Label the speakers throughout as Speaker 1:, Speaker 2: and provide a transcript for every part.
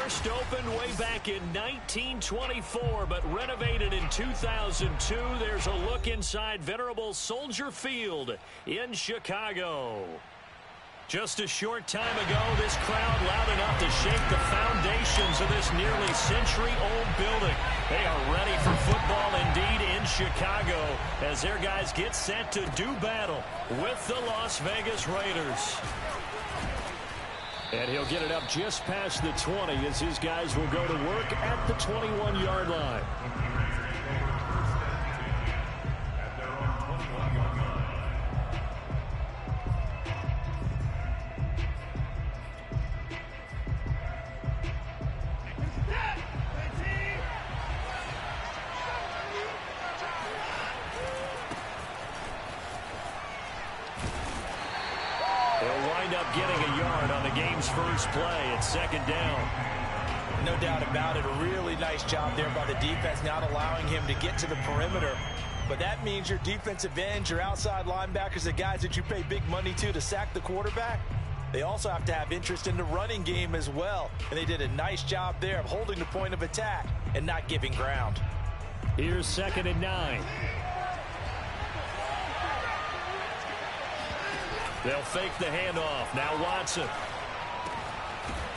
Speaker 1: First opened way back in 1924, but renovated in 2002. There's a look inside venerable Soldier Field in Chicago. Just a short time ago, this crowd loud enough to shake the foundations of this nearly century-old building. They are ready for football indeed in Chicago as their guys get set to do battle with the Las Vegas Raiders. And he'll get it up just past the 20 as his guys will go to work at the 21-yard line. Getting a yard on the game's first play. It's second down.
Speaker 2: No doubt about it. A really nice job there by the defense, not allowing him to get to the perimeter. But that means your defensive ends, your outside linebackers, the guys that you pay big money to sack the quarterback, they also have to have interest in the running game as well. And they did a nice job there of holding the point of attack and not giving ground.
Speaker 1: Here's 2nd and 9. They'll fake the handoff. Now Watson.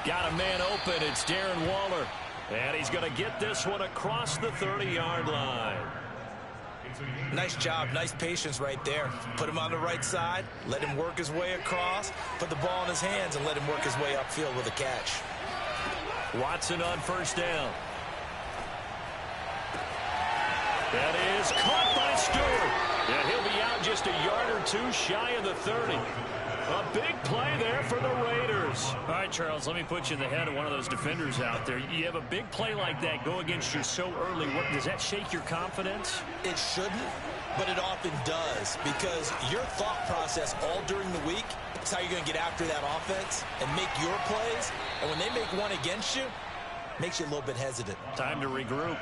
Speaker 1: Got a man open. It's Darren Waller. And he's going to get this one across the 30-yard line.
Speaker 2: Nice job. Nice patience right there. Put him on the right side. Let him work his way across. Put the ball in his hands and let him work his way upfield with a catch.
Speaker 1: Watson on first down. That is caught by Stewart. Yeah, he'll be out just a yard or two shy of the 30. A big play there for the Raiders. All right, Charles, let me put you in the head of one of those defenders out there. You have a big play like that go against you so early. Does that shake your confidence?
Speaker 2: It shouldn't, but it often does, because your thought process all during the week is how you're going to get after that offense and make your plays. And when they make one against you, it makes you a little bit hesitant.
Speaker 1: Time to regroup.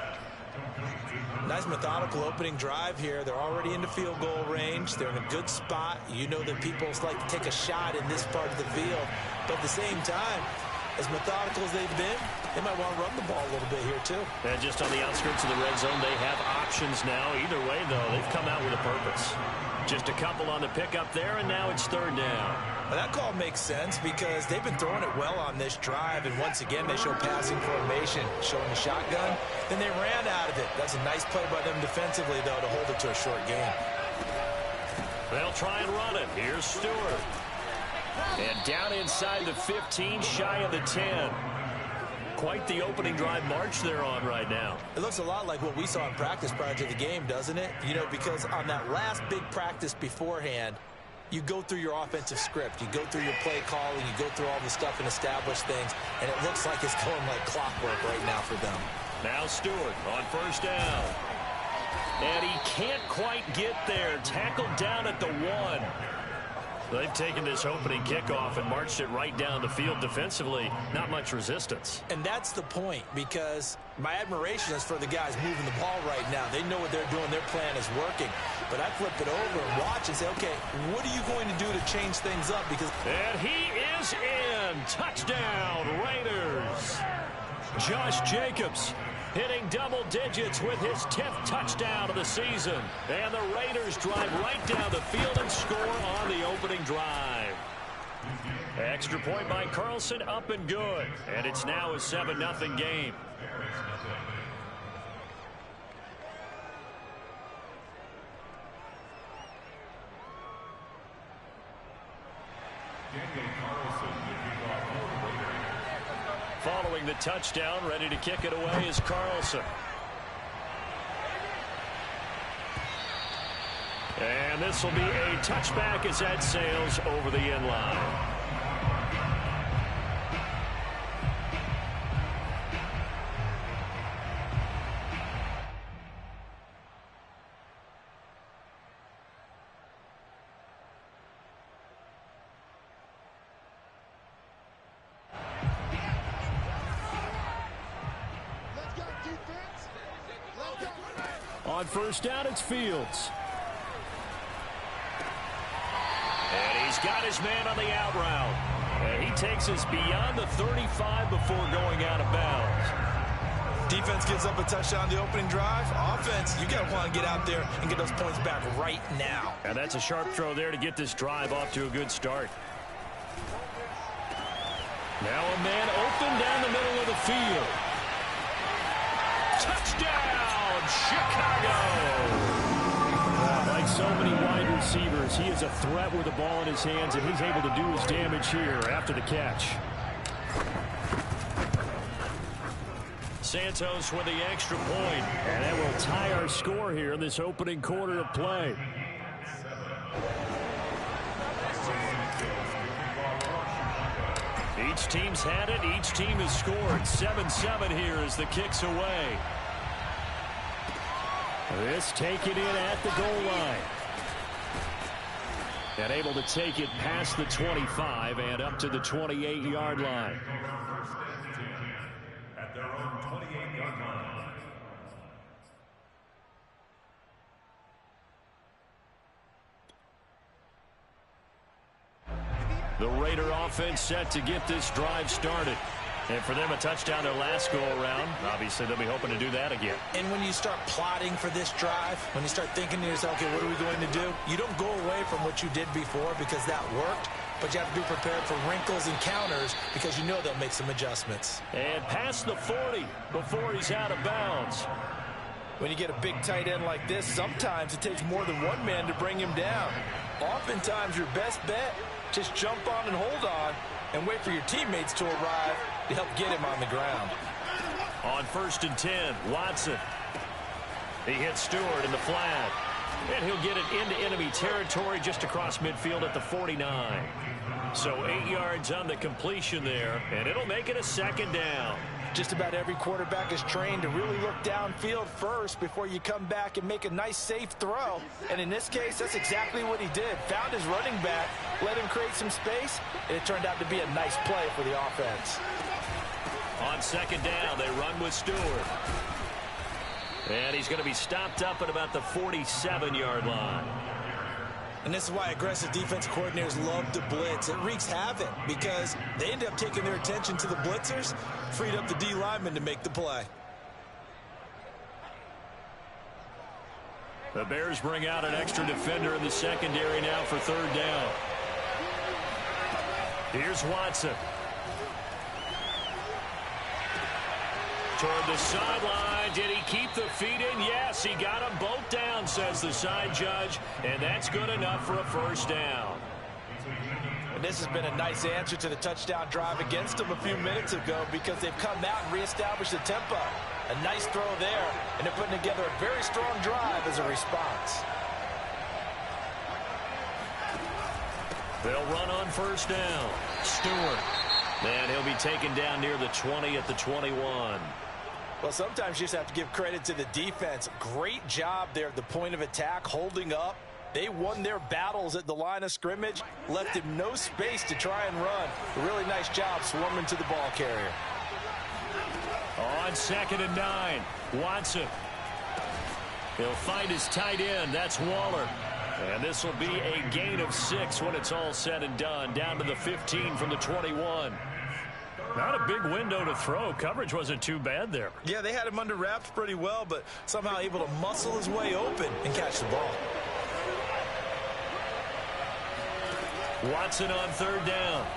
Speaker 2: Nice methodical opening drive here. They're already into field goal range. They're in a good spot. You know that people like to take a shot in this part of the field. But at the same time, as methodical as they've been, they might want to run the ball a little bit here too.
Speaker 1: And just on the outskirts of the red zone, they have options now. Either way, though, they've come out with a purpose. Just a couple on the pickup there, and now it's 3rd down.
Speaker 2: Well, that call makes sense because they've been throwing it well on this drive, and once again, they show passing formation, showing the shotgun. Then they ran out of it. That's a nice play by them defensively, though, to hold it to a short gain.
Speaker 1: They'll try and run it. Here's Stewart. And down inside the 15, shy of the 10. Quite the opening drive march they're on right now.
Speaker 2: It looks a lot like what we saw in practice prior to the game, doesn't it? You know, because on that last big practice beforehand, you go through your offensive script. You go through your play calling. You go through all the stuff and establish things. And it looks like it's going like clockwork right now for them.
Speaker 1: Now Stewart on first down. And he can't quite get there. Tackled down at the 1. They've taken this opening kickoff and marched it right down the field defensively. Not much resistance.
Speaker 2: And that's the point, because my admiration is for the guys moving the ball right now. They know what they're doing. Their plan is working. But I flip it over and watch and say, okay, what are you going to do to change things up? Because
Speaker 1: and he is in. Touchdown, Raiders. Josh Jacobs hitting double digits with his 10th touchdown of the season. And the Raiders drive right down the field and score on the opening drive. Extra point by Carlson, up and good. And it's now a 7-0 game. Following the touchdown, ready to kick it away is Carlson. And this will be a touchback as that sails over the end line. On first down, it's Fields. And he's got his man on the out route. And he takes us beyond the 35 before going out of bounds.
Speaker 2: Defense gives up a touchdown on the opening drive. Offense, you got to want to get out there and get those points back right now.
Speaker 1: And that's a sharp throw there to get this drive off to a good start. Now a man open down the middle of the field. Touchdown, Chicago! Like so many wide receivers, he is a threat with the ball in his hands, and he's able to do his damage here after the catch. Santos with the extra point, and that will tie our score here in this opening quarter of play. Each team's had it. Each team has scored. 7-7 here as the kick's away. This taken in at the goal line. And able to take it past the 25 and up to the 28-yard line.
Speaker 3: At their own 28-yard line.
Speaker 1: The Raider offense set to get this drive started. And for them, a touchdown their last go-around. Obviously, they'll be hoping to do that again.
Speaker 2: And when you start plotting for this drive, when you start thinking to yourself, okay, what are we going to do? You don't go away from what you did before because that worked, but you have to be prepared for wrinkles and counters because you know they'll make some adjustments.
Speaker 1: And past the 40 before he's out of bounds.
Speaker 2: When you get a big tight end like this, sometimes it takes more than one man to bring him down. Oftentimes, your best bet, just jump on and hold on and wait for your teammates to arrive to help get him on the ground.
Speaker 1: On 1st and 10, Watson. He hits Stewart in the flat. And he'll get it into enemy territory just across midfield at the 49. So 8 yards on the completion there, and it'll make it a 2nd down.
Speaker 2: Just about every quarterback is trained to really look downfield first before you come back and make a nice, safe throw. And in this case, that's exactly what he did. Found his running back, let him create some space, and it turned out to be a nice play for the offense.
Speaker 1: On 2nd down, they run with Stewart. And he's going to be stopped up at about the 47-yard line.
Speaker 2: And this is why aggressive defense coordinators love to blitz. It wreaks havoc because they end up taking their attention to the blitzers, freed up the D lineman to make the play.
Speaker 1: The Bears bring out an extra defender in the secondary now for 3rd down. Here's Watson. Toward the sideline. Did he keep the feet in? Yes, he got them both down, says the side judge. And that's good enough for a 1st down.
Speaker 2: And this has been a nice answer to the touchdown drive against them a few minutes ago because they've come out and reestablished the tempo. A nice throw there, and they're putting together a very strong drive as a response.
Speaker 1: They'll run on 1st down. Stewart. And he'll be taken down near the 20 at the 21.
Speaker 2: Well, sometimes you just have to give credit to the defense. Great job there at the point of attack, holding up. They won their battles at the line of scrimmage, left him no space to try and run. A really nice job swarming to the ball carrier.
Speaker 1: On 2nd and 9, Watson. He'll find his tight end. That's Waller. And this will be a gain of 6 when it's all said and done. Down to the 15 from the 21. Not a big window to throw. Coverage wasn't too bad there.
Speaker 2: Yeah, they had him under wraps pretty well, but somehow able to muscle his way open and catch the ball.
Speaker 1: Watson on 3rd down.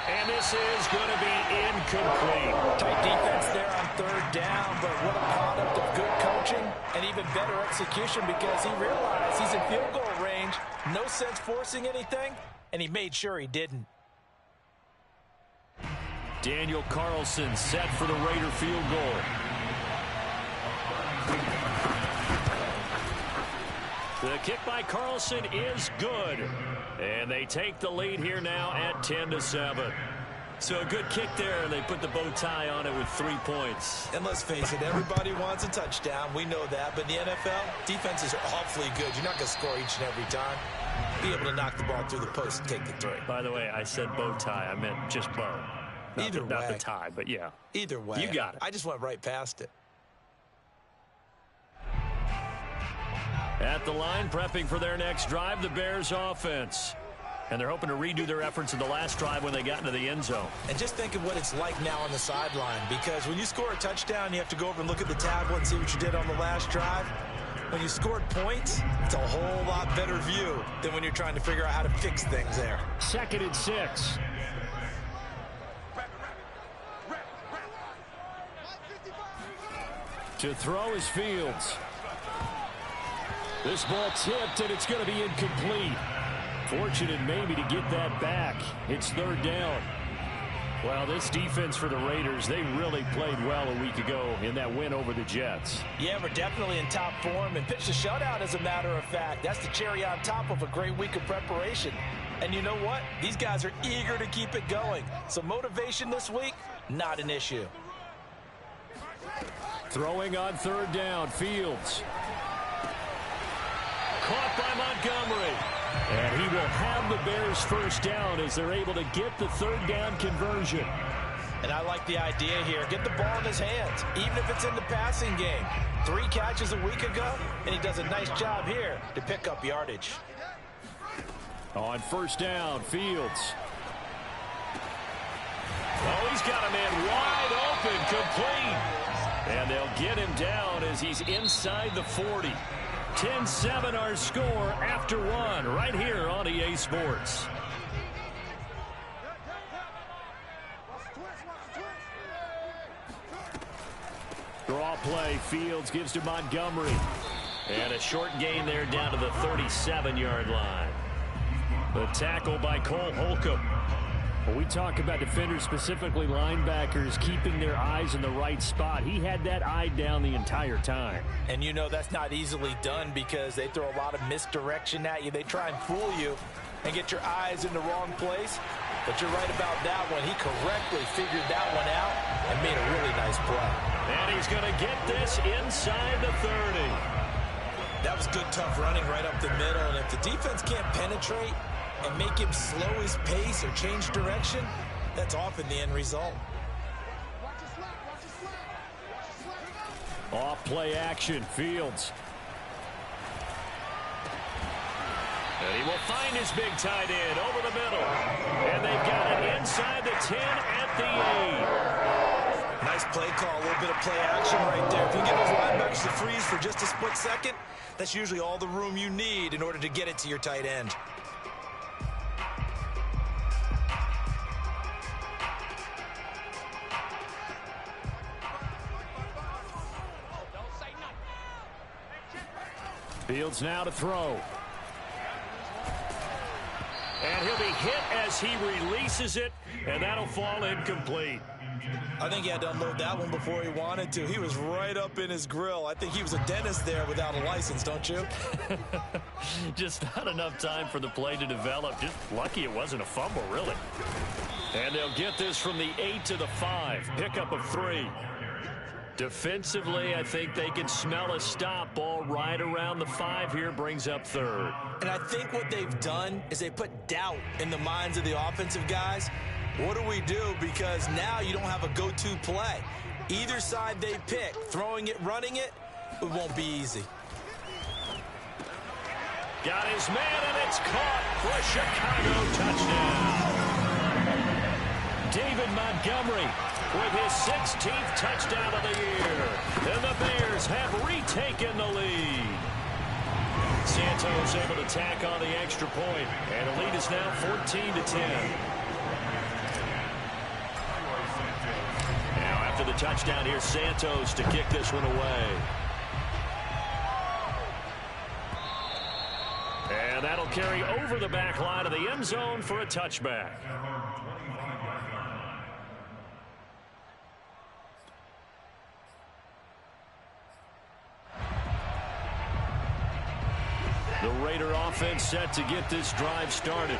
Speaker 1: And this is going to be incomplete.
Speaker 2: Tight defense there on 3rd down, but what a product of good coaching and even better execution because he realized he's in field goal range. No sense forcing anything, and he made sure he didn't.
Speaker 1: Daniel Carlson set for the Raider field goal. The kick by Carlson is good. And they take the lead here now at 10-7. So a good kick there, and they put the bow tie on it with 3 points.
Speaker 2: And let's face it, everybody wants a touchdown. We know that. But in the NFL, defenses are awfully good. You're not going to score each and every time. Be able to knock the ball through the post and take the 3.
Speaker 1: By the way, I said bow tie. I meant just bow. Not the tie, but yeah.
Speaker 2: Either way.
Speaker 1: You got it.
Speaker 2: I just went right past it.
Speaker 1: At the line, prepping for their next drive, the Bears offense. And they're hoping to redo their efforts in the last drive when they got into the end zone.
Speaker 2: And just think of what it's like now on the sideline, because when you score a touchdown, you have to go over and look at the tablet and see what you did on the last drive. When you scored points, it's a whole lot better view than when you're trying to figure out how to fix things there.
Speaker 1: 2nd and 6. To throw is Fields. This ball tipped, and it's going to be incomplete. Fortunate maybe to get that back. It's 3rd down. Well, this defense for the Raiders, they really played well a week ago in that win over the Jets.
Speaker 2: Yeah, we're definitely in top form and pitched a shutout, as a matter of fact. That's the cherry on top of a great week of preparation. And you know what? These guys are eager to keep it going. So motivation this week, not an issue.
Speaker 1: Throwing on 3rd down, Fields. Caught by Montgomery. And he will have the Bears 1st down as they're able to get the 3rd down conversion.
Speaker 2: And I like the idea here. Get the ball in his hands, even if it's in the passing game. 3 catches a week ago, and he does a nice job here to pick up yardage.
Speaker 1: On 1st down, Fields. Oh, he's got a man wide open, complete. And they'll get him down as he's inside the 40. 10-7 our score after 1 right here on EA Sports. Draw play. Fields gives to Montgomery. And a short gain there down to the 37-yard line. The tackle by Cole Holcomb. When we talk about defenders, specifically linebackers, keeping their eyes in the right spot, he had that eye down the entire time.
Speaker 2: And you know that's not easily done because they throw a lot of misdirection at you. They try and fool you and get your eyes in the wrong place. But you're right about that one. He correctly figured that one out and made a really nice play.
Speaker 1: And he's going to get this inside the 30.
Speaker 2: That was good, tough running right up the middle. And if the defense can't penetrate and make him slow his pace or change direction, that's often the end result.
Speaker 1: Off play action, Fields. And he will find his big tight end over the middle. And they've got it inside the 10 at the 8.
Speaker 2: Nice play call, a little bit of play action right there. If you can get those linebackers to freeze for just a split second, that's usually all the room you need in order to get it to your tight end.
Speaker 1: Fields now to throw. And he'll be hit as he releases it, and that'll fall incomplete.
Speaker 2: I think he had to unload that one before he wanted to. He was right up in his grill. I think he was a dentist there without a license, don't you?
Speaker 1: Just not enough time for the play to develop. Just lucky it wasn't a fumble, really. And they'll get this from the 8 to the 5. Pickup of 3. Defensively, I think they can smell a stop. Ball right around the 5 here, brings up 3rd.
Speaker 2: And I think what they've done is they put doubt in the minds of the offensive guys. What do we do? Because now you don't have a go-to play. Either side they pick, throwing it, running it, it won't be easy.
Speaker 1: Got his man, and it's caught for a Chicago touchdown. David Montgomery with his 16th touchdown of the year. And the Bears have retaken the lead. Santos able to tack on the extra point, and the lead is now 14-10. Now after the touchdown, here's Santos to kick this one away. And that'll carry over the back line of the end zone for a touchback. The Raider offense set to get this drive started.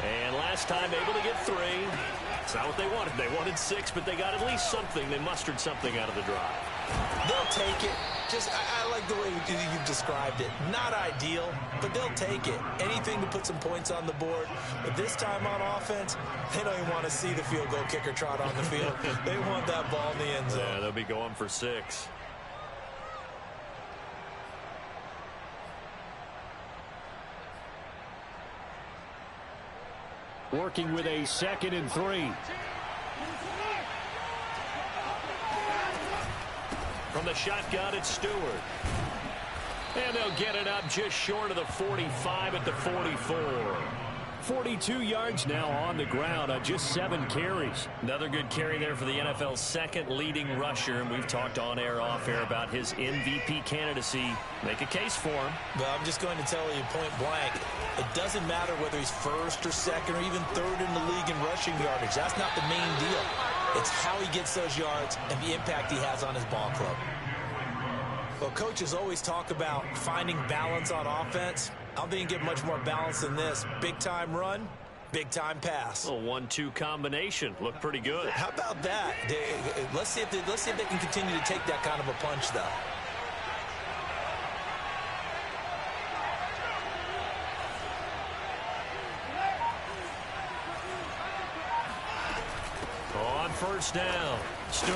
Speaker 1: And last time able to get 3. It's not what they wanted. They wanted 6, but they got at least something. They mustered something out of the drive.
Speaker 2: They'll take it. Just, I like the way you've described it. Not ideal, but they'll take it. Anything to put some points on the board. But this time on offense, they don't even want to see the field goal kicker trot on the field. They want that ball in the end zone.
Speaker 1: Yeah, they'll be going for 6. Working with a 2nd and 3. From the shotgun, it's Stewart. And they'll get it up just short of the 45 at the 44. 42 yards now on the ground on just 7 carries. Another good carry there for the NFL's 2nd leading rusher. And we've talked on air, off air about his MVP candidacy. Make a case for him.
Speaker 2: Well, I'm just going to tell you point blank, it doesn't matter whether he's 1st or 2nd or even 3rd in the league in rushing yardage. That's not the main deal. It's how he gets those yards and the impact he has on his ball club. Well, coaches always talk about finding balance on offense. I don't think you can get much more balance than this. Big-time run, big-time pass.
Speaker 1: A 1-2 combination. Looked pretty good.
Speaker 2: How about that? Let's see if they can continue to take that kind of a punch, though.
Speaker 1: On 1st down, Stewart.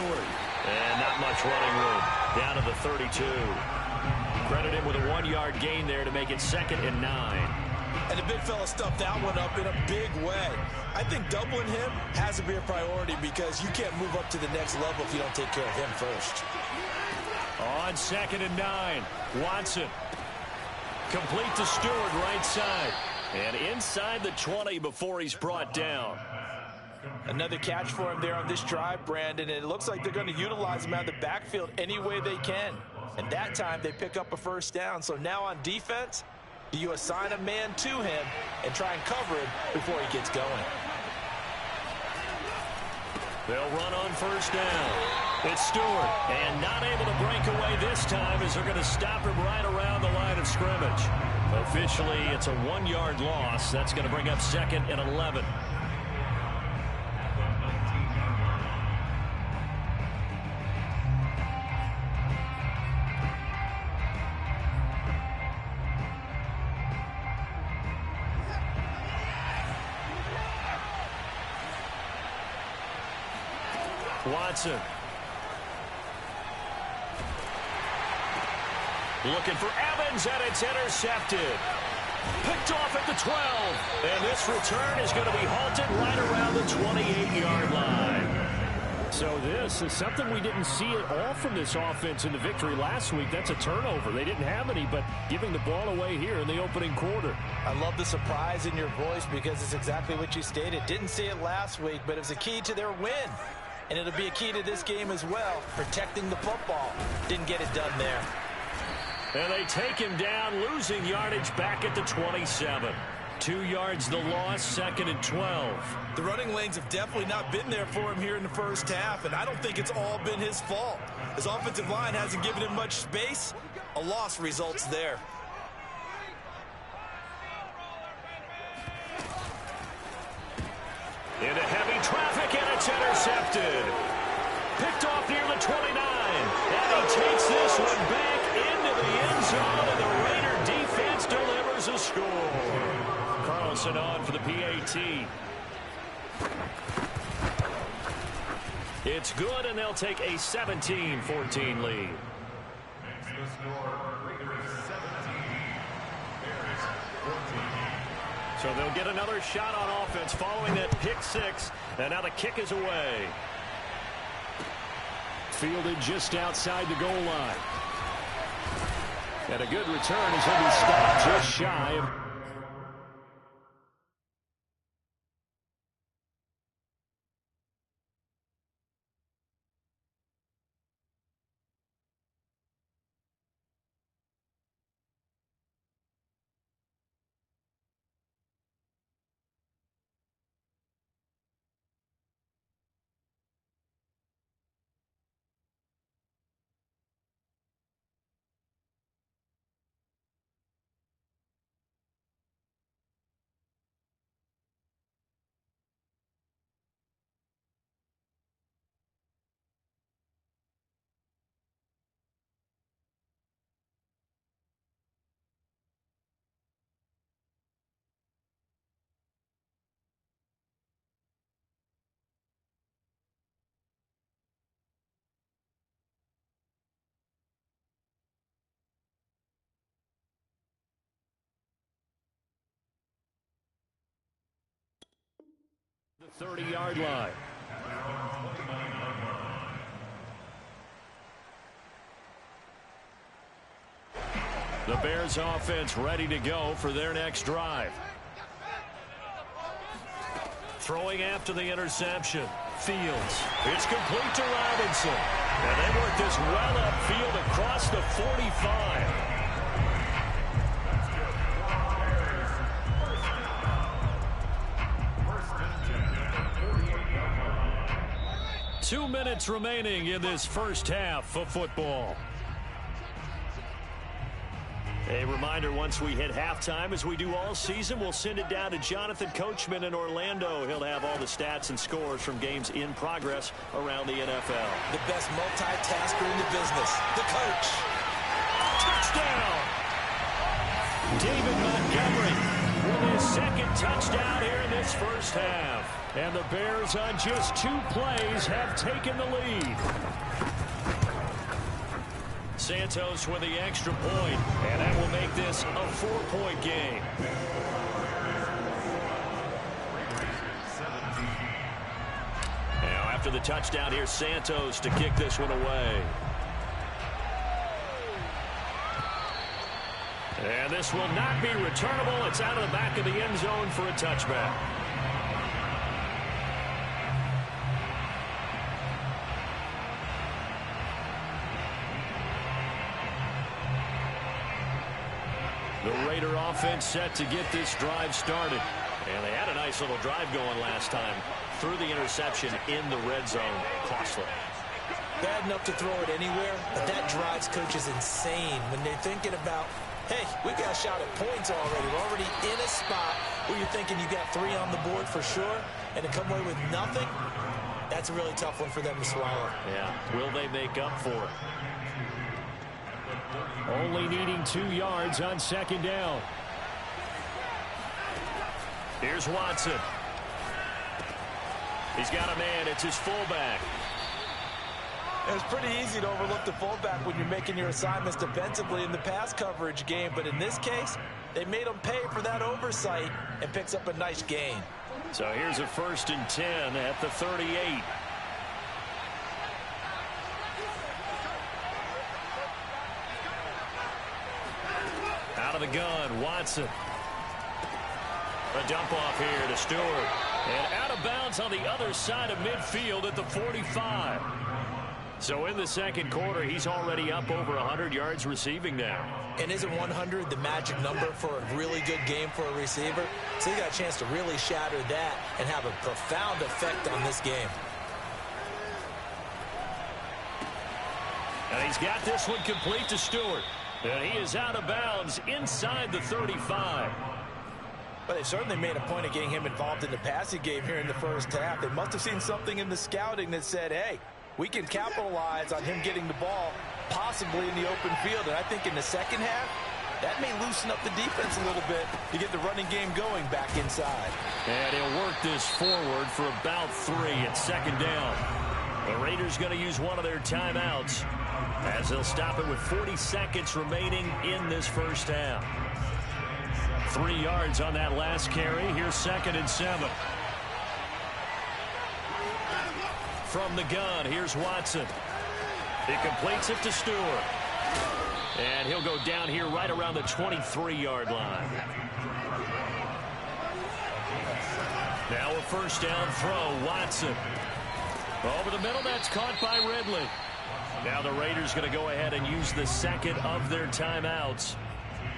Speaker 1: And not much running room. Down to the 32. Credit him with a 1-yard gain there to make it 2nd and 9.
Speaker 2: And the big fella stuffed that one up in a big way. I think doubling him has to be a priority because you can't move up to the next level if you don't take care of him first.
Speaker 1: On 2nd and 9, Watson. Complete to Stewart, right side. And inside the 20 before he's brought down.
Speaker 2: Another catch for him there on this drive, Brandon. And it looks like they're going to utilize him out of the backfield any way they can. And that time they pick up a 1st down. So now on defense, do you assign a man to him and try and cover him before he gets going?
Speaker 1: They'll run on 1st down. It's Stewart. And not able to break away this time as they're going to stop him right around the line of scrimmage. Officially, it's a 1-yard loss. That's going to bring up 2nd and 11. Watson. Looking for Evans, and it's intercepted. Picked off at the 12. And this return is going to be halted right around the 28-yard line. So this is something we didn't see at all from this offense in the victory last week. That's a turnover. They didn't have any, but giving the ball away here in the opening quarter.
Speaker 2: I love the surprise in your voice because it's exactly what you stated. Didn't see it last week, but it was a key to their win. And it'll be a key to this game as well, protecting the football. Didn't get it done there.
Speaker 1: And they take him down, losing yardage back at the 27. 2 yards the loss, 2nd and 12.
Speaker 2: The running lanes have definitely not been there for him here in the 1st half, and I don't think it's all been his fault. His offensive line hasn't given him much space. A loss results there.
Speaker 1: Into heavy traffic, and it's intercepted. Picked off near the 29. And he takes this one back into the end zone, and the Raider defense delivers a score. Carlson on for the PAT. It's good, and they'll take a 17-14 lead.
Speaker 3: Makes the score Raiders 17, Bears 14.
Speaker 1: So they'll get another shot on offense following that pick 6, and now the kick is away. Fielded just outside the goal line. And a good return as he'll be stopped just shy of The 30-yard line. The Bears offense ready to go for their next drive. Throwing after the interception. Fields. It's complete to Robinson. And they work this well upfield across the 45. 2 minutes remaining in this first half of football. A reminder, once we hit halftime, as we do all season, we'll send it down to Jonathan Coachman in Orlando. He'll have all the stats and scores from games in progress around the NFL.
Speaker 2: The best multitasker in the business, the coach.
Speaker 1: Touchdown! David Montgomery with his second touchdown here in this first half. And the Bears, on just 2 plays, have taken the lead. Santos with the extra point, and that will make this a 4-point game. Now, after the touchdown, here's Santos to kick this one away. And this will not be returnable. It's out of the back of the end zone for a touchback. The Raider offense set to get this drive started. And they had a nice little drive going last time. Through the interception in the red zone. Costly.
Speaker 2: Bad enough to throw it anywhere, but that drives coaches insane when they're thinking about, hey, we got a shot at points already. We're already in a spot where you're thinking you got 3 on the board for sure, and to come away with nothing, that's a really tough one for them to swallow.
Speaker 1: Yeah, will they make up for it? Only needing 2 yards on second down. Here's Watson. He's got a man. It's his fullback.
Speaker 2: It's pretty easy to overlook the fullback when you're making your assignments defensively in the pass coverage game. But in this case, they made him pay for that oversight and picks up a nice gain.
Speaker 1: So here's a 1st and 10 at the 38. Out of the gun, Watson. A dump off here to Stewart. And out of bounds on the other side of midfield at the 45. So in the second quarter, he's already up over 100 yards receiving now.
Speaker 2: And isn't 100 the magic number for a really good game for a receiver? So he got a chance to really shatter that and have a profound effect on this game.
Speaker 1: And he's got this one complete to Stewart. And he is out of bounds inside the 35.
Speaker 2: But they certainly made a point of getting him involved in the passing game here in the first half. They must have seen something in the scouting that said, hey, we can capitalize on him getting the ball possibly in the open field. And I think in the second half, that may loosen up the defense a little bit to get the running game going back inside.
Speaker 1: And he'll work this forward for about 3 at second down. The Raiders going to use one of their timeouts as they'll stop it with 40 seconds remaining in this first half. 3 yards on that last carry. Here's 2nd and 7. From the gun, here's Watson. He completes it to Stewart. And he'll go down here right around the 23-yard line. Now a 1st down throw, Watson. Over the middle, that's caught by Ridley. Now the Raiders going to go ahead and use the second of their timeouts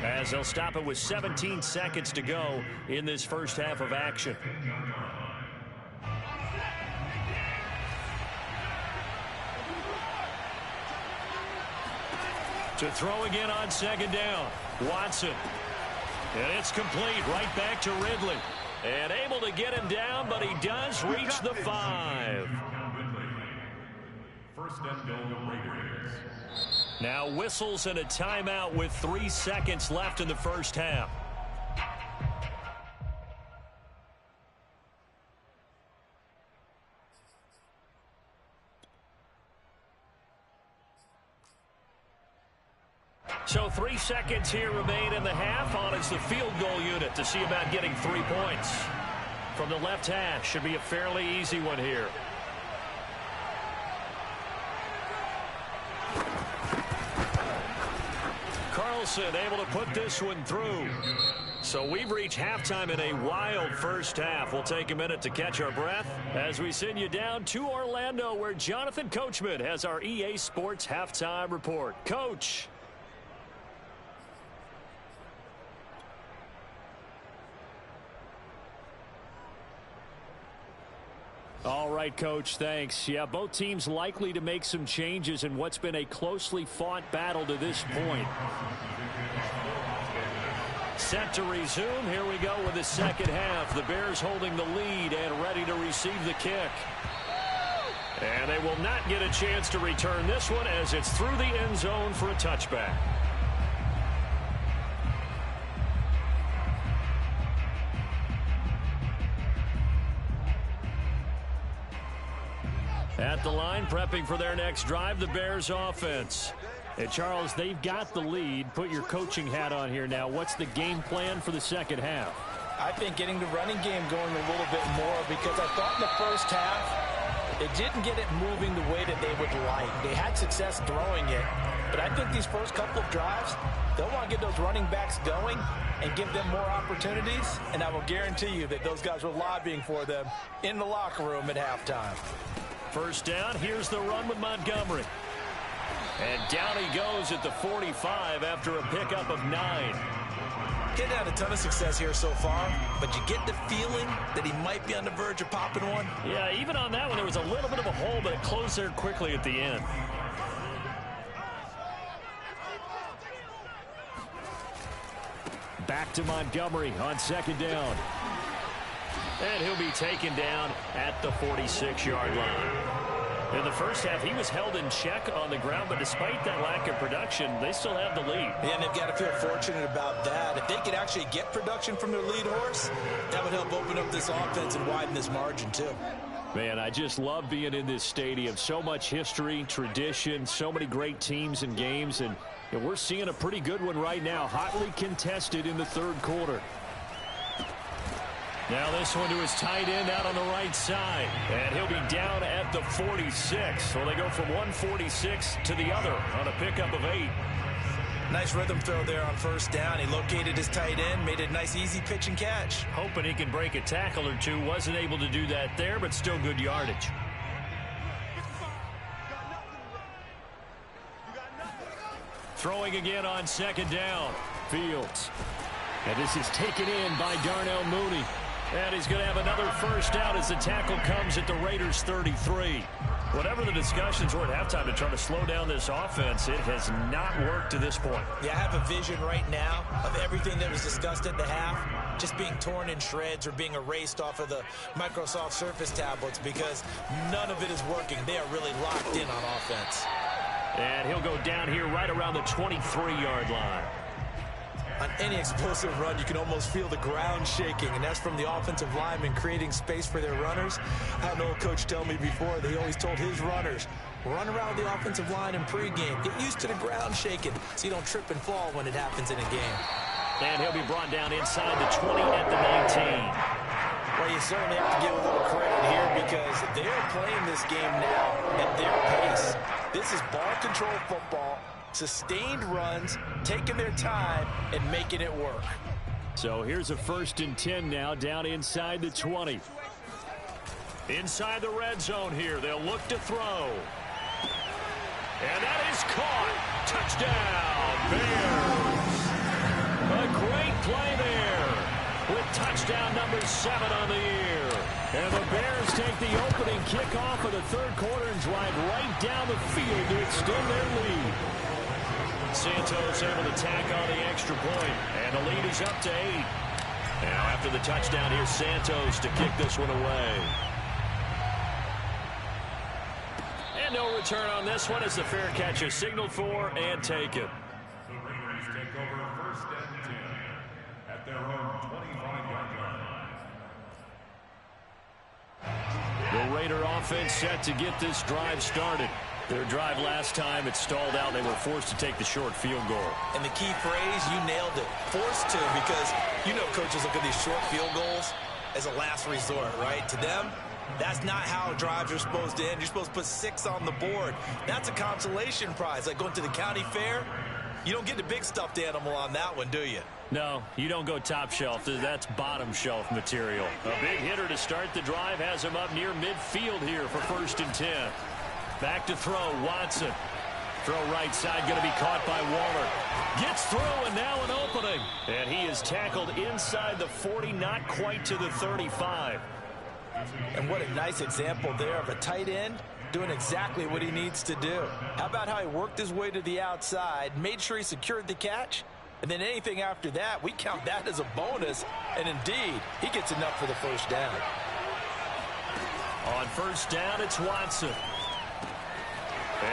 Speaker 1: as they'll stop it with 17 seconds to go in this first half of action. To throw again on 2nd down, Watson. And it's complete right back to Ridley. And able to get him down, but he does reach the 5.
Speaker 3: 1st and goal, Raiders.
Speaker 1: Now whistles and a timeout with 3 seconds left in the first half. So 3 seconds here remain in the half. On is the field goal unit to see about getting 3 points. from the left hash. Should be a fairly easy one here. Carlson able to put this one through. So we've reached halftime in a wild first half. We'll take a minute to catch our breath as we send you down to Orlando, where Jonathan Coachman has our EA Sports halftime report. Coach. All right, Coach, thanks. Yeah, both teams likely to make some changes in what's been a closely fought battle to this point. Set to resume. Here we go with the second half. The Bears holding the lead and ready to receive the kick. And they will not get a chance to return this one as it's through the end zone for a touchback. At the line, prepping for their next drive, the Bears offense. And Charles, they've got the lead. Put your coaching hat on here now. What's the game plan for the second half?
Speaker 2: I think getting the running game going a little bit more, because I thought in the first half they didn't get it moving the way that they would like. They had success throwing it, but I think these first couple of drives, they'll want to get those running backs going and give them more opportunities, and I will guarantee you that those guys were lobbying for them in the locker room at halftime.
Speaker 1: First down, here's the run with Montgomery. And down he goes at the 45 after a pickup of 9.
Speaker 2: Getting had a ton of success here so far, but you get the feeling that he might be on the verge of popping one.
Speaker 1: Yeah, even on that one, there was a little bit of a hole, but it closed there quickly at the end. Back to Montgomery on second down. And he'll be taken down at the 46-yard line. In the first half, he was held in check on the ground, but despite that lack of production, they still have the lead.
Speaker 2: And they've got to feel fortunate about that. If they could actually get production from their lead horse, that would help open up this offense and widen this margin too.
Speaker 1: Man, I just love being in this stadium. So much history, tradition, so many great teams and games, and we're seeing a pretty good one right now, hotly contested in the third quarter. Now this one to his tight end out on the right side. And he'll be down at the 46. So they go from 146 to the other on a pickup of 8.
Speaker 2: Nice rhythm throw there on first down. He located his tight end, made a nice easy pitch and catch.
Speaker 1: Hoping he can break a tackle or two. Wasn't able to do that there, but still good yardage. Throwing again on second down. Fields. And this is taken in by Darnell Mooney. And he's going to have another first down as the tackle comes at the Raiders' 33. Whatever the discussions were at halftime to try to slow down this offense, it has not worked to this point.
Speaker 2: Yeah, I have a vision right now of everything that was discussed at the half just being torn in shreds or being erased off of the Microsoft Surface tablets, because none of it is working. They are really locked in on offense.
Speaker 1: And he'll go down here right around the 23-yard line.
Speaker 2: On any explosive run, you can almost feel the ground shaking, and that's from the offensive linemen creating space for their runners. I had an old coach tell me before that he always told his runners, run around the offensive line in pregame. Get used to the ground shaking so you don't trip and fall when it happens in a game.
Speaker 1: And he'll be brought down inside the 20 at the 19.
Speaker 2: Well, you certainly have to give a little credit here, because they're playing this game now at their pace. This is ball control football. Sustained runs, taking their time, and making it work.
Speaker 1: So here's a 1st and 10 now, down inside the 20. Inside the red zone here, they'll look to throw. And that is caught. Touchdown, Bears. A great play there with touchdown number 7 on the year. And the Bears take the opening kickoff of the third quarter and drive right down the field to extend their lead. Santos able to tack on the extra point, and the lead is up to 8. Now after the touchdown, here's Santos to kick this one away. And no return on this one as the fair catch is signaled for and taken.
Speaker 3: The Raiders take over 1st and 10 at their own 25-yard line.
Speaker 1: The Raider offense set to get this drive started. Their drive last time, it stalled out. They were forced to take the short field goal.
Speaker 2: And the key phrase, you nailed it. Forced to, because you know coaches look at these short field goals. as a last resort, right? To them, that's not how drives are supposed to end. You're supposed to put 6 on the board. That's a consolation prize, like going to the county fair. You don't get the big stuffed animal on that one, do you?
Speaker 1: No, you don't go top shelf. That's bottom shelf material. A big hitter to start the drive has him up near midfield here for 1st and 10. Back to throw, Watson. Throw right side, going to be caught by Waller. Gets through, and now an opening. And he is tackled inside the 40, not quite to the 35.
Speaker 2: And what a nice example there of a tight end doing exactly what he needs to do. How about how he worked his way to the outside, made sure he secured the catch, and then anything after that, we count that as a bonus. And indeed, he gets enough for the 1st down.
Speaker 1: On 1st down, it's Watson.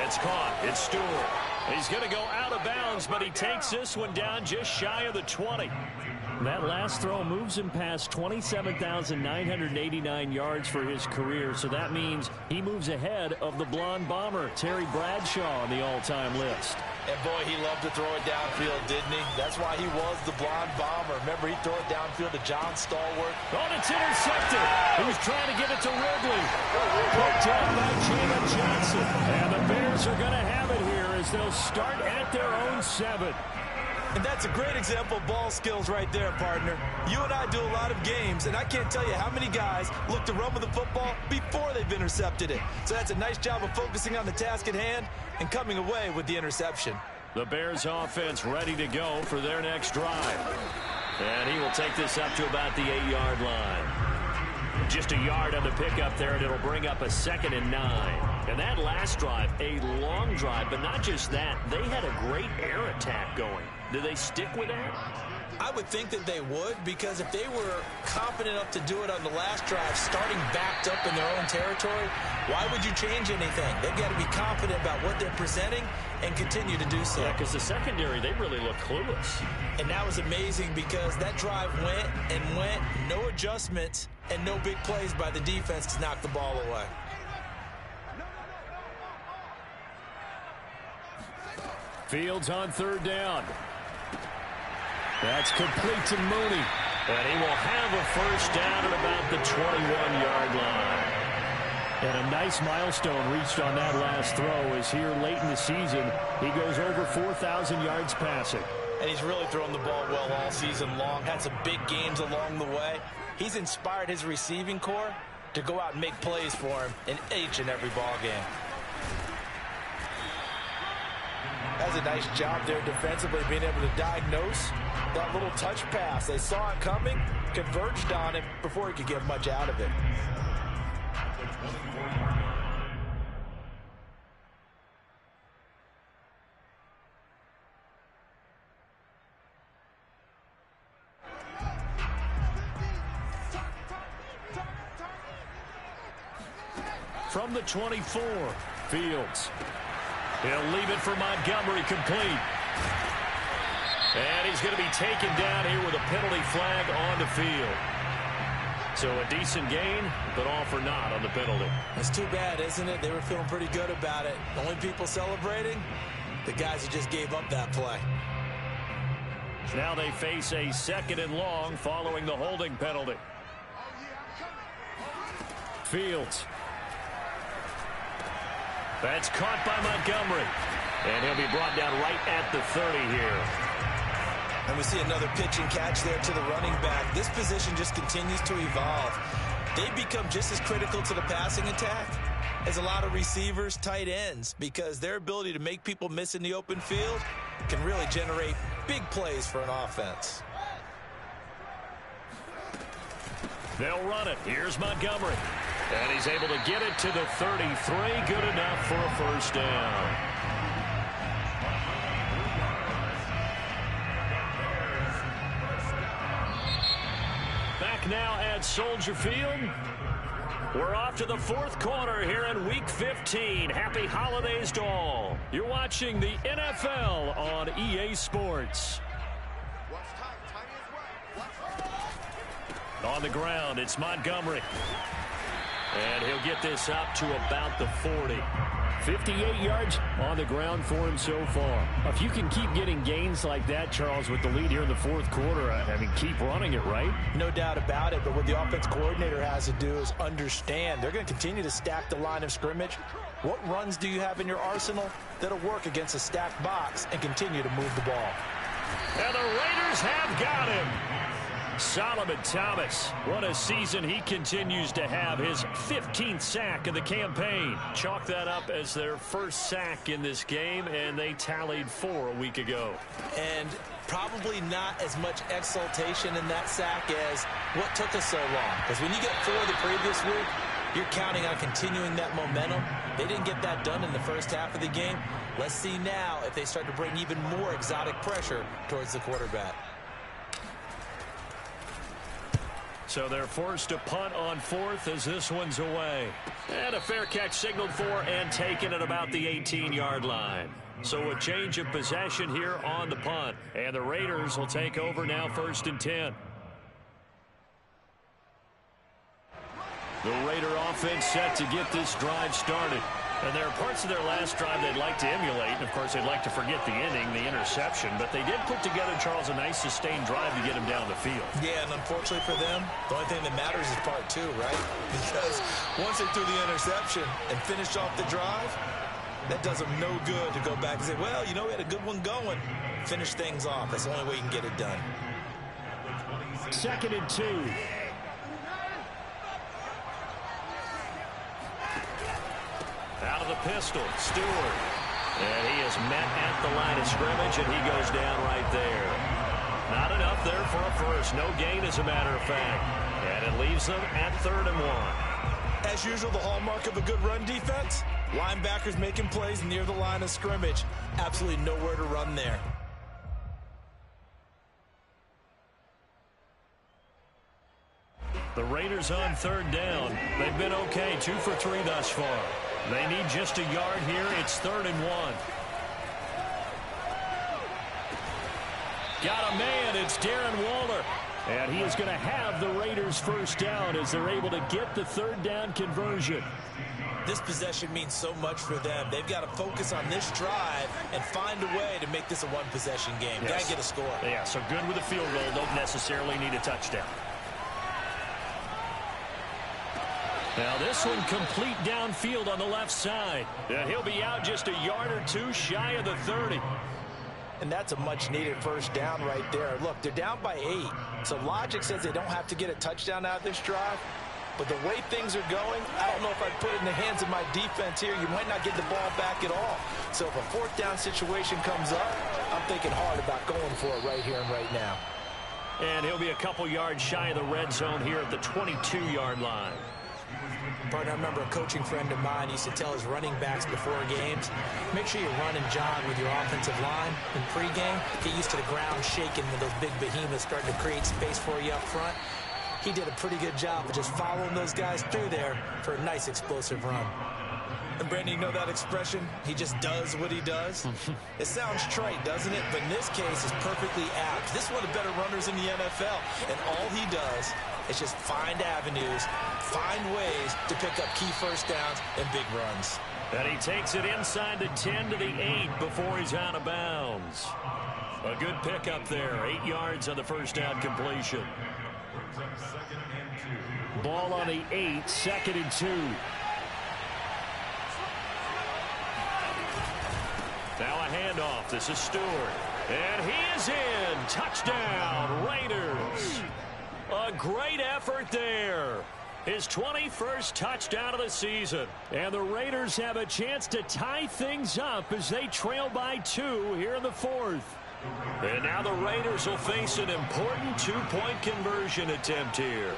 Speaker 1: It's caught. It's Stewart. He's going to go out of bounds, but he takes this one down just shy of the 20. That last throw moves him past 27,989 yards for his career, so that means he moves ahead of the blonde bomber, Terry Bradshaw, on the all-time list.
Speaker 2: And boy, he loved to throw it downfield, didn't he? That's why he was the blonde bomber. Remember, he'd throw it downfield to John Stallworth.
Speaker 1: Oh, it's intercepted. He was trying to give it to Ridley. Picked up by Jaden Johnson. And the Bears are going to have it here as they'll start at their own 7.
Speaker 2: And that's a great example of ball skills right there, partner. You and I do a lot of games, and I can't tell you how many guys look to run with the football before they've intercepted it. So that's a nice job of focusing on the task at hand and coming away with the interception.
Speaker 1: The Bears offense ready to go for their next drive. And he will take this up to about the 8-yard line. Just a yard on the pickup there, and it'll bring up a 2nd and 9. And that last drive, a long drive, but not just that. They had a great air attack going. Do they stick with that?
Speaker 2: I would think that they would, because if they were confident enough to do it on the last drive, starting backed up in their own territory, why would you change anything? They've got to be confident about what they're presenting and continue to do so.
Speaker 1: Yeah, because the secondary, they really look clueless.
Speaker 2: And that was amazing because that drive went and went, no adjustments, and no big plays by the defense to knock the ball away.
Speaker 1: Fields on 3rd down. That's complete to Mooney. And he will have a 1st down at about the 21-yard line. And a nice milestone reached on that last throw as here late in the season, he goes over 4,000 yards passing.
Speaker 2: And he's really thrown the ball well all season long. Had some big games along the way. He's inspired his receiving corps to go out and make plays for him in each and every ball game. Has a nice job there defensively, being able to diagnose that little touch pass. They saw it coming, converged on it before he could get much out of it.
Speaker 1: From the 24, Fields. He'll leave it for Montgomery, complete. And he's going to be taken down here with a penalty flag on the field. So a decent gain, but all for naught on the penalty.
Speaker 2: It's too bad, isn't it? They were feeling pretty good about it. The only people celebrating, the guys who just gave up that play.
Speaker 1: Now they face a 2nd and long following the holding penalty. Fields. That's caught by Montgomery. And he'll be brought down right at the 30 here.
Speaker 2: And we see another pitch and catch there to the running back. This position just continues to evolve. They become just as critical to the passing attack as a lot of receivers, tight ends, because their ability to make people miss in the open field can really generate big plays for an offense.
Speaker 1: They'll run it. Here's Montgomery. And he's able to get it to the 33. Good enough for a 1st down. Back now at Soldier Field. We're off to the 4th quarter here in Week 15. Happy holidays to all. You're watching the NFL on EA Sports. On the ground, it's Montgomery. And he'll get this up to about the 40. 58 yards on the ground for him so far. If you can keep getting gains like that, Charles, with the lead here in the fourth quarter, I mean, keep running it, right?
Speaker 2: No doubt about it, but what the offense coordinator has to do is understand they're going to continue to stack the line of scrimmage. What runs do you have in your arsenal that'll work against a stacked box and continue to move the ball?
Speaker 1: And the Raiders have got him. Solomon Thomas, what a season he continues to have. His 15th sack of the campaign. Chalk that up as their first sack in this game, and they tallied 4 a week ago.
Speaker 2: And probably not as much exultation in that sack as what took us so long. Because when you get 4 the previous week, you're counting on continuing that momentum. They didn't get that done in the first half of the game. Let's see now if they start to bring even more exotic pressure towards the quarterback.
Speaker 1: So they're forced to punt on 4th as this one's away. And a fair catch signaled for and taken at about the 18-yard line. So a change of possession here on the punt. And the Raiders will take over now 1st and 10. The Raider offense set to get this drive started. And there are parts of their last drive they'd like to emulate. And, of course, they'd like to forget the inning, the interception. But they did put together, Charles, a nice sustained drive to get him down the field.
Speaker 2: Yeah, and unfortunately for them, the only thing that matters is part 2, right? Because once they threw the interception and finished off the drive, that does them no good to go back and say, well, you know, we had a good one going. Finish things off. That's the only way you can get it done.
Speaker 1: 2nd and 2. Out of the pistol, Stewart. And he is met at the line of scrimmage, and he goes down right there. Not enough there for a first. No gain, as a matter of fact. And it leaves them at 3rd and 1.
Speaker 2: As usual, the hallmark of a good run defense, linebackers making plays near the line of scrimmage. Absolutely nowhere to run there.
Speaker 1: The Raiders on 3rd down. They've been okay, 2 for 3 thus far. They need just a yard here. It's 3rd and 1. Got a man. It's Darren Waller. And he is going to have the Raiders first down as they're able to get the 3rd down conversion.
Speaker 2: This possession means so much for them. They've got to focus on this drive and find a way to make this a one-possession game.
Speaker 1: Yes.
Speaker 2: Got to get a score.
Speaker 1: Yeah, so good with a field goal. Don't necessarily need a touchdown. Now this one complete downfield on the left side. He'll be out just a yard or 2 shy of the 30.
Speaker 2: And that's a much-needed first down right there. Look, they're down by 8. So logic says they don't have to get a touchdown out of this drive. But the way things are going, I don't know if I'd put it in the hands of my defense here. You might not get the ball back at all. So if a 4th down situation comes up, I'm thinking hard about going for it right here and right now.
Speaker 1: And he'll be a couple yards shy of the red zone here at the 22-yard line.
Speaker 2: Partner, I remember a coaching friend of mine used to tell his running backs before games, make sure you run and jog with your offensive line in pregame. Get used to the ground shaking when those big behemoths start to create space for you up front. He did a pretty good job of just following those guys through there for a nice explosive run. And Brandon, you know that expression? He just does what he does. It sounds trite, doesn't it? But in this case, it's perfectly apt. This is one of the better runners in the NFL. And all he does is just find avenues, find ways to pick up key first downs and big runs.
Speaker 1: And he takes it inside the 10 to the 8 before he's out of bounds. A good pickup there. 8 yards on the first down completion. Ball on the 8, 2nd and 2. Now a handoff. This is Stewart. And he is in. Touchdown, Raiders. A great effort there. His 21st touchdown of the season. And the Raiders have a chance to tie things up as they trail by 2 here in the 4th. And now the Raiders will face an important 2-point conversion attempt here.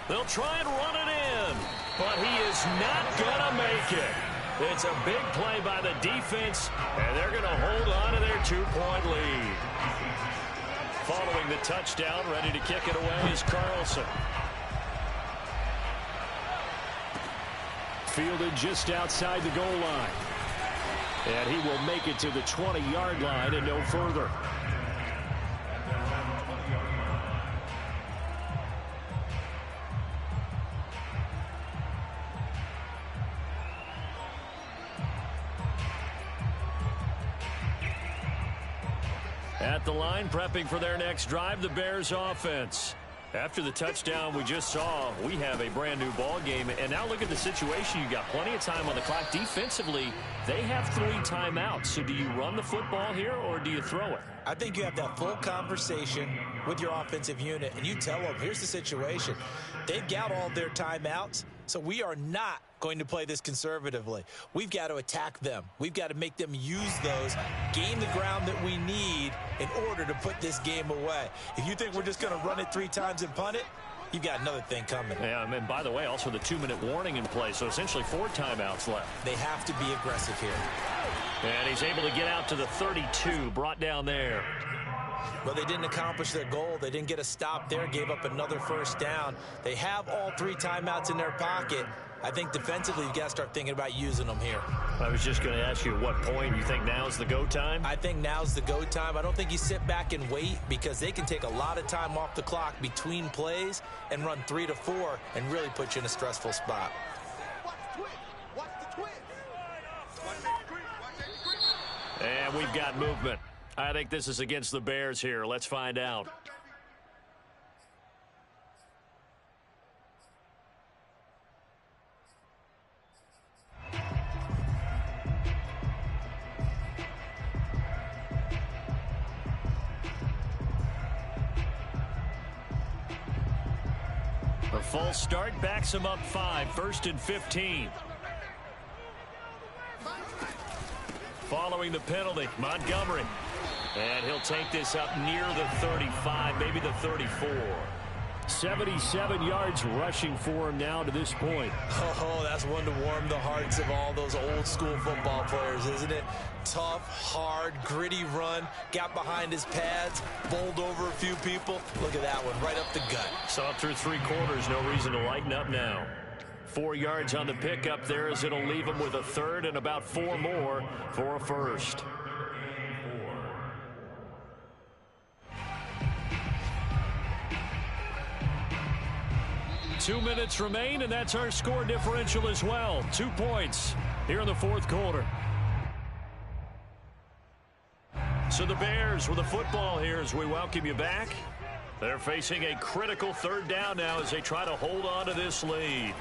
Speaker 1: They'll try and run it in, but he is not going to make it. It's a big play by the defense, and they're going to hold on to their 2-point lead. Following the touchdown, ready to kick it away is Carlson. Fielded just outside the goal line. And he will make it to the 20-yard line and no further. At the line, prepping for their next drive, the Bears offense. After the touchdown we just saw, we have a brand new ball game. And now look at the situation. You got plenty of time on the clock. Defensively, they have 3 timeouts. So do you run the football here or do you throw it?
Speaker 2: I think you have that full conversation with your offensive unit, and you tell them, here's the situation. They've got all their timeouts, so we are not going to play this conservatively. We've got to attack them. We've got to make them use those, gain the ground that we need in order to put this game away. If you think we're just going to run it 3 times and punt it, you've got another thing coming.
Speaker 1: Yeah, and by the way, also the 2-minute warning in play, so essentially 4 timeouts left.
Speaker 2: They have to be aggressive here.
Speaker 1: And he's able to get out to the 32, brought down there.
Speaker 2: Well, they didn't accomplish their goal. They didn't get a stop there, gave up another first down. They have all 3 timeouts in their pocket. I think defensively, you've got to start thinking about using them here.
Speaker 1: I was just going to ask you at what point you think now's the go time?
Speaker 2: I think now's the go time. I don't think you sit back and wait because they can take a lot of time off the clock between plays and run 3 to 4 and really put you in a stressful spot.
Speaker 1: And we've got movement. I think this is against the Bears here. Let's find out. A false start backs him up 5, 1st and 15. Following the penalty, Montgomery. And he'll take this up near the 35, maybe the 34. 77 yards rushing for him now to this point.
Speaker 2: Oh, that's one to warm the hearts of all those old school football players, isn't it? Tough, hard, gritty run. Got behind his pads, bowled over a few people. Look at that one, right up the gut.
Speaker 1: Saw through 3 quarters, no reason to lighten up now. 4 yards on the pickup there as it'll leave him with a 3rd and about 4 more for a 1st. 2 minutes remain, and that's our score differential as well. 2 points here in the 4th quarter. So the Bears with the football here as we welcome you back. They're facing a critical 3rd down now as they try to hold on to this lead.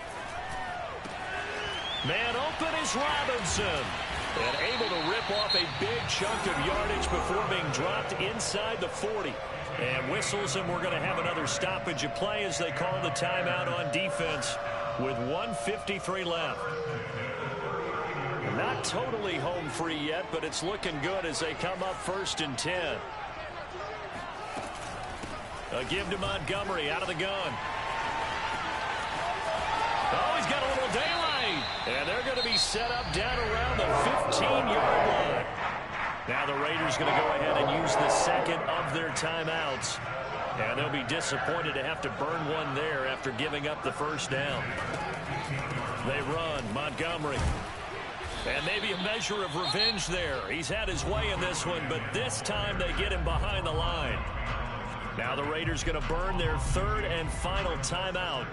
Speaker 1: Man open is Robinson. And able to rip off a big chunk of yardage before being dropped inside the 40. And whistles, and we're going to have another stoppage of play as they call the timeout on defense with 1:53 left. Not totally home free yet, but it's looking good as they come up 1st and 10. A give to Montgomery out of the gun. Oh, he's got a little daylight. And they're going to be set up down around the 15-yard line. Now the Raiders going to go ahead and use the 2nd of their timeouts. And they'll be disappointed to have to burn one there after giving up the 1st down. They run. Montgomery. And maybe a measure of revenge there. He's had his way in this one, but this time they get him behind the line. Now the Raiders going to burn their 3rd and final timeout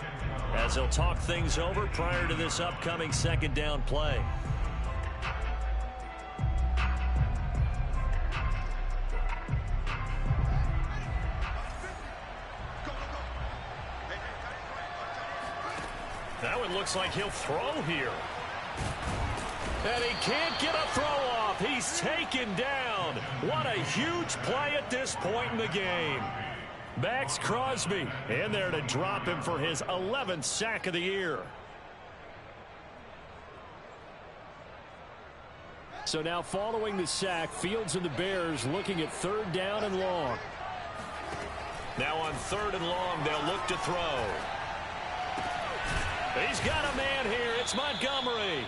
Speaker 1: as they'll talk things over prior to this upcoming 2nd down play. Now it looks like he'll throw here. And he can't get a throw off. He's taken down. What a huge play at this point in the game. Max Crosby in there to drop him for his 11th sack of the year. So now following the sack, Fields and the Bears looking at 3rd down and long. Now on 3rd and long, they'll look to throw. He's got a man here. It's Montgomery.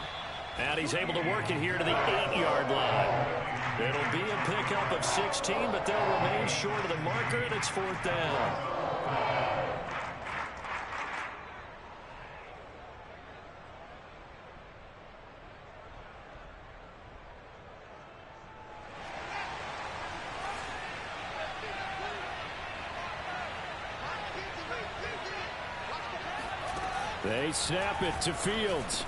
Speaker 1: And he's able to work it here to the 8-yard line. It'll be a pickup of 16, but they'll remain short of the marker, and it's 4th down. They snap it to Fields.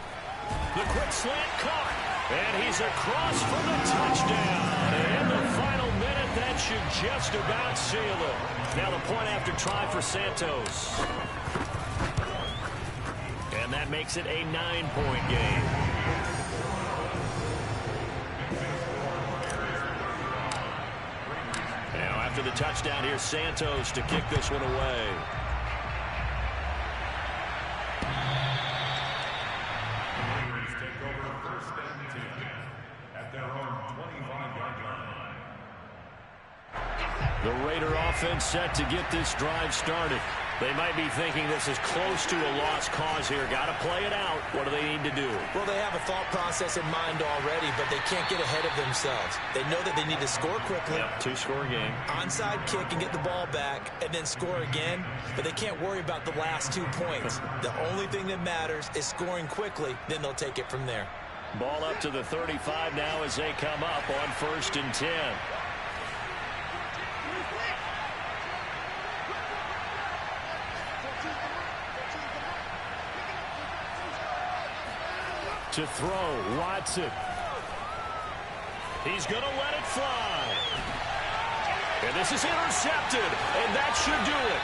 Speaker 1: The quick slant caught. And he's across for the touchdown. And in the final minute, that that should just about seal it. Now the point after try for Santos. And that makes it a 9-point game. Now after the touchdown, here's Santos to kick this one away.
Speaker 3: Take over first and 10 at their own 25-yard line.
Speaker 1: The Raider offense set to get this drive started. They might be thinking this is close to a lost cause here. Got to play it out. What do they need to do?
Speaker 2: Well, they have a thought process in mind already, but they can't get ahead of themselves. They know that they need to score quickly.
Speaker 1: Yep, 2-score game.
Speaker 2: Onside kick and get the ball back and then score again, but they can't worry about the last 2 points. The only thing that matters is scoring quickly, then they'll take it from there.
Speaker 1: Ball up to the 35 now as they come up on 1st and 10. To throw, Watson. He's going to let it fly. And this is intercepted, and that should do it.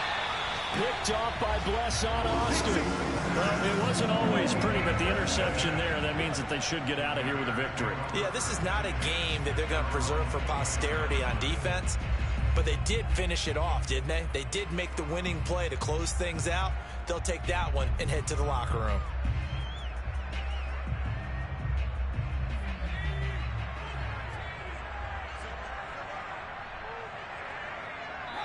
Speaker 1: Picked off by Blesson Austin. Well, it wasn't always pretty, but the interception there, that means that they should get out of here with a victory.
Speaker 2: Yeah, this is not a game that they're going to preserve for posterity on defense, but they did finish it off, didn't they? They did make the winning play to close things out. They'll take that one and head to the locker room.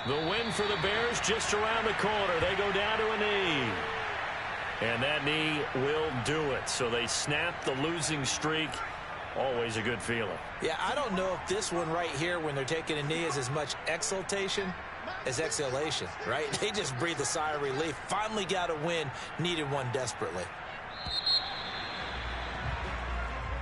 Speaker 1: The win for the Bears just around the corner. They go down to a knee. And that knee will do it. So they snap the losing streak. Always a good feeling.
Speaker 2: Yeah, I don't know if this one right here when they're taking a knee is as much exultation as exhalation, right? They just breathe a sigh of relief. Finally got a win. Needed one desperately.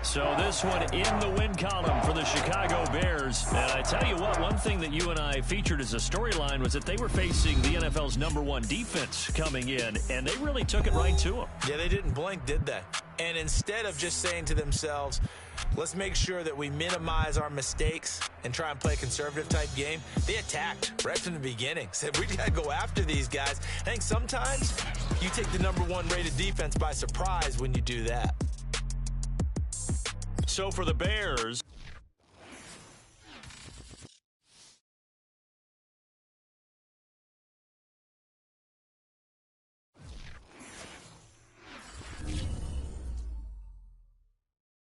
Speaker 1: So this one in the win column for the Chicago Bears. And I tell you what, one thing that you and I featured as a storyline was that they were facing the NFL's #1 defense coming in, and they really took it right to them.
Speaker 2: Yeah, they didn't blink, did they? And instead of just saying to themselves, let's make sure that we minimize our mistakes and try and play a conservative type game, they attacked right from the beginning. Said, we got to go after these guys. I think sometimes you take the #1 rated defense by surprise when you do that.
Speaker 1: So for the Bears,